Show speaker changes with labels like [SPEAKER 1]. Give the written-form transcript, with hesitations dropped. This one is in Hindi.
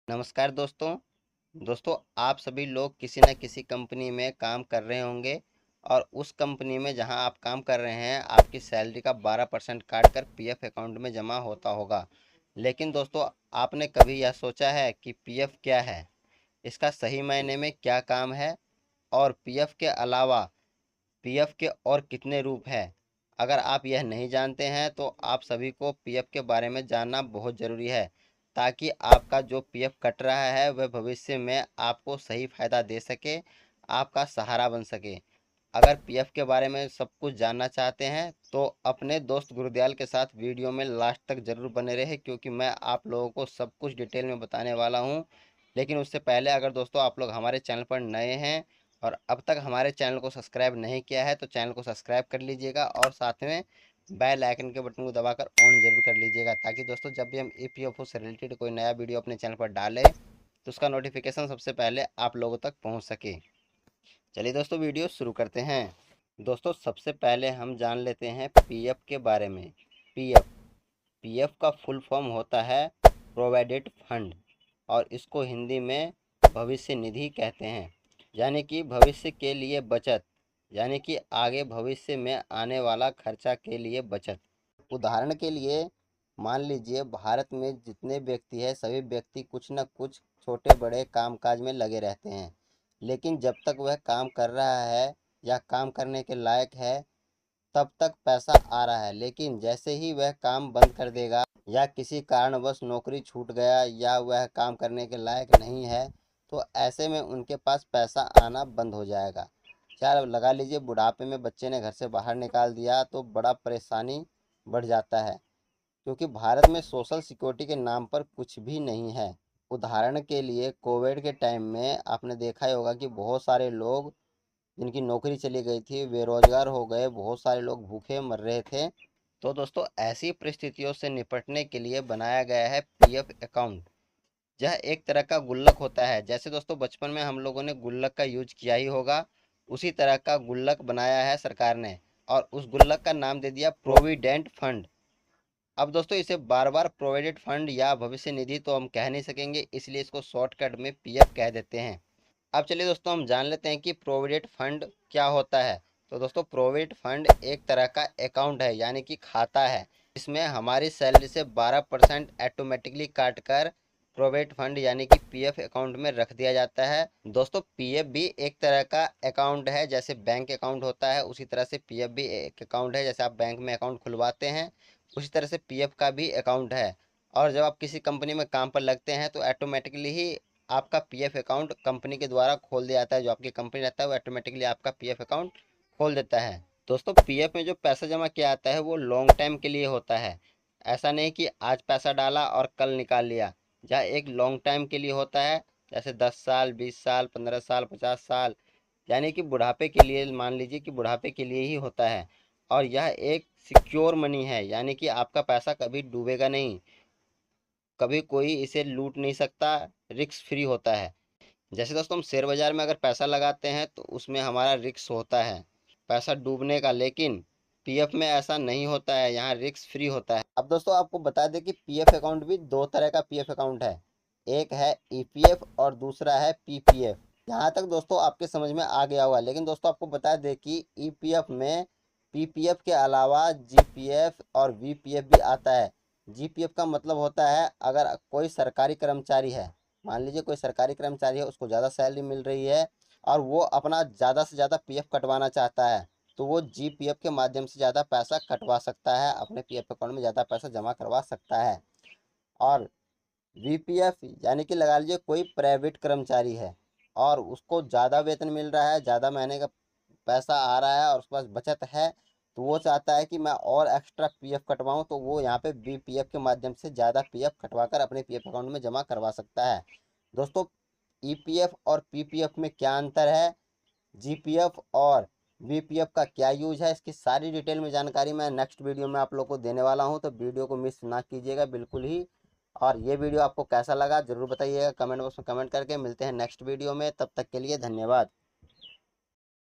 [SPEAKER 1] नमस्कार दोस्तों। आप सभी लोग किसी न किसी कंपनी में काम कर रहे होंगे और उस कंपनी में जहां आप काम कर रहे हैं आपकी सैलरी का 12% काट कर पीएफ अकाउंट में जमा होता होगा। लेकिन दोस्तों, आपने कभी यह सोचा है कि पीएफ क्या है, इसका सही मायने में क्या काम है और पीएफ के अलावा पीएफ के और कितने रूप हैं? अगर आप यह नहीं जानते हैं तो आप सभी को पीएफ के बारे में जानना बहुत ज़रूरी है, ताकि आपका जो पीएफ कट रहा है वह भविष्य में आपको सही फ़ायदा दे सके, आपका सहारा बन सके। अगर पीएफ के बारे में सब कुछ जानना चाहते हैं तो अपने दोस्त गुरुदयाल के साथ वीडियो में लास्ट तक ज़रूर बने रहे, क्योंकि मैं आप लोगों को सब कुछ डिटेल में बताने वाला हूं। लेकिन उससे पहले अगर दोस्तों आप लोग हमारे चैनल पर नए हैं और अब तक हमारे चैनल को सब्सक्राइब नहीं किया है तो चैनल को सब्सक्राइब कर लीजिएगा और साथ में बेल आइकन के बटन को दबाकर ऑन जरूर कर लीजिएगा, ताकि दोस्तों जब भी हम ईपीएफओ से रिलेटेड कोई नया वीडियो अपने चैनल पर डालें तो उसका नोटिफिकेशन सबसे पहले आप लोगों तक पहुंच सके। चलिए दोस्तों, वीडियो शुरू करते हैं। दोस्तों, सबसे पहले हम जान लेते हैं पीएफ के बारे में। पीएफ पीएफ का फुल फॉर्म होता है प्रोविडेंट फंड, और इसको हिंदी में भविष्य निधि कहते हैं। यानी कि भविष्य के लिए बचत, यानी कि आगे भविष्य में आने वाला खर्चा के लिए बचत। उदाहरण के लिए मान लीजिए भारत में जितने व्यक्ति हैं सभी व्यक्ति कुछ न कुछ छोटे बड़े कामकाज में लगे रहते हैं, लेकिन जब तक वह काम कर रहा है या काम करने के लायक है तब तक पैसा आ रहा है। लेकिन जैसे ही वह काम बंद कर देगा या किसी कारणवश नौकरी छूट गया या वह काम करने के लायक नहीं है तो ऐसे में उनके पास पैसा आना बंद हो जाएगा। यार लगा लीजिए बुढ़ापे में बच्चे ने घर से बाहर निकाल दिया तो बड़ा परेशानी बढ़ जाता है, क्योंकि भारत में सोशल सिक्योरिटी के नाम पर कुछ भी नहीं है। उदाहरण के लिए कोविड के टाइम में आपने देखा ही होगा कि बहुत सारे लोग जिनकी नौकरी चली गई थी बेरोजगार हो गए, बहुत सारे लोग भूखे मर रहे थे। तो दोस्तों, ऐसी परिस्थितियों से निपटने के लिए बनाया गया है पीएफ अकाउंट। यह एक तरह का गुल्लक होता है। जैसे दोस्तों बचपन में हम लोगों ने गुल्लक का यूज किया ही होगा, उसी तरह का गुल्लक बनाया है सरकार ने और उस गुल्लक का नाम दे दिया प्रोविडेंट फंड। अब दोस्तों, इसे बार बार प्रोविडेंट फंड या भविष्य निधि तो हम कह नहीं सकेंगे, इसलिए इसको शॉर्टकट में पीएफ कह देते हैं। अब चलिए दोस्तों, हम जान लेते हैं कि प्रोविडेंट फंड क्या होता है। तो दोस्तों, प्रोविडेंट फंड एक तरह का अकाउंट है, यानी कि खाता है। इसमें हमारी सैलरी से 12% ऑटोमेटिकली काट कर प्रोविडेंट फंड यानी कि पीएफ अकाउंट में रख दिया जाता है। दोस्तों, पीएफ भी एक तरह का अकाउंट है, जैसे बैंक अकाउंट होता है उसी तरह से पीएफ भी एक अकाउंट है। जैसे आप बैंक में अकाउंट खुलवाते हैं उसी तरह से पीएफ का भी अकाउंट है। और जब आप किसी कंपनी में काम पर लगते हैं तो ऑटोमेटिकली ही आपका पीएफ अकाउंट कंपनी के द्वारा खोल दिया जाता है। जो आपकी कंपनी रहता है वो ऑटोमेटिकली आपका पीएफ अकाउंट खोल देता है। दोस्तों, पीएफ में जो पैसा जमा किया जाता है वो लॉन्ग टाइम के लिए होता है। ऐसा नहीं कि आज पैसा डाला और कल निकाल लिया। यह एक लॉन्ग टाइम के लिए होता है, जैसे 10 साल, 20 साल, 15 साल, 50 साल, यानी कि बुढ़ापे के लिए। मान लीजिए कि बुढ़ापे के लिए ही होता है। और यह एक सिक्योर मनी है, यानी कि आपका पैसा कभी डूबेगा नहीं, कभी कोई इसे लूट नहीं सकता, रिस्क फ्री होता है। जैसे दोस्तों हम शेयर बाजार में अगर पैसा लगाते हैं तो उसमें हमारा रिस्क होता है पैसा डूबने का, लेकिन पीएफ में ऐसा नहीं होता है, यहाँ रिस्क फ्री होता है। अब दोस्तों आपको बता दें कि पीएफ अकाउंट भी दो तरह का पीएफ अकाउंट है। एक है ईपीएफ और दूसरा है पीपीएफ। यहाँ तक दोस्तों आपके समझ में आ गया होगा, लेकिन दोस्तों आपको बता दें कि ईपीएफ में पीपीएफ के अलावा जीपीएफ और वीपीएफ भी आता है। जीपीएफ का मतलब होता है अगर कोई सरकारी कर्मचारी है, मान लीजिए कोई सरकारी कर्मचारी है, उसको ज़्यादा सैलरी मिल रही है और वो अपना ज़्यादा से ज़्यादा पीएफ कटवाना चाहता है तो वो जीपीएफ के माध्यम से ज़्यादा पैसा कटवा सकता है, अपने पीएफ अकाउंट में ज़्यादा पैसा जमा करवा सकता है। और वीपीएफ यानी कि लगा लीजिए कोई प्राइवेट कर्मचारी है और उसको ज़्यादा वेतन मिल रहा है, ज़्यादा महीने का पैसा आ रहा है और उसके पास बचत है, तो वो चाहता है कि मैं और एक्स्ट्रा पीएफ कटवाऊं, तो वो यहाँ पे बीपीएफ के माध्यम से ज़्यादा पीएफ कटवा कर अपने पीएफ अकाउंट में जमा करवा सकता है। दोस्तों, ईपीएफ और पीपीएफ में क्या अंतर है, जीपीएफ और वीपीएफ का क्या यूज है, इसकी सारी डिटेल में जानकारी मैं नेक्स्ट वीडियो में आप लोग को देने वाला हूं, तो वीडियो को मिस ना कीजिएगा बिल्कुल ही। और ये वीडियो आपको कैसा लगा ज़रूर बताइएगा कमेंट बॉक्स में कमेंट करके। मिलते हैं नेक्स्ट वीडियो में, तब तक के लिए धन्यवाद।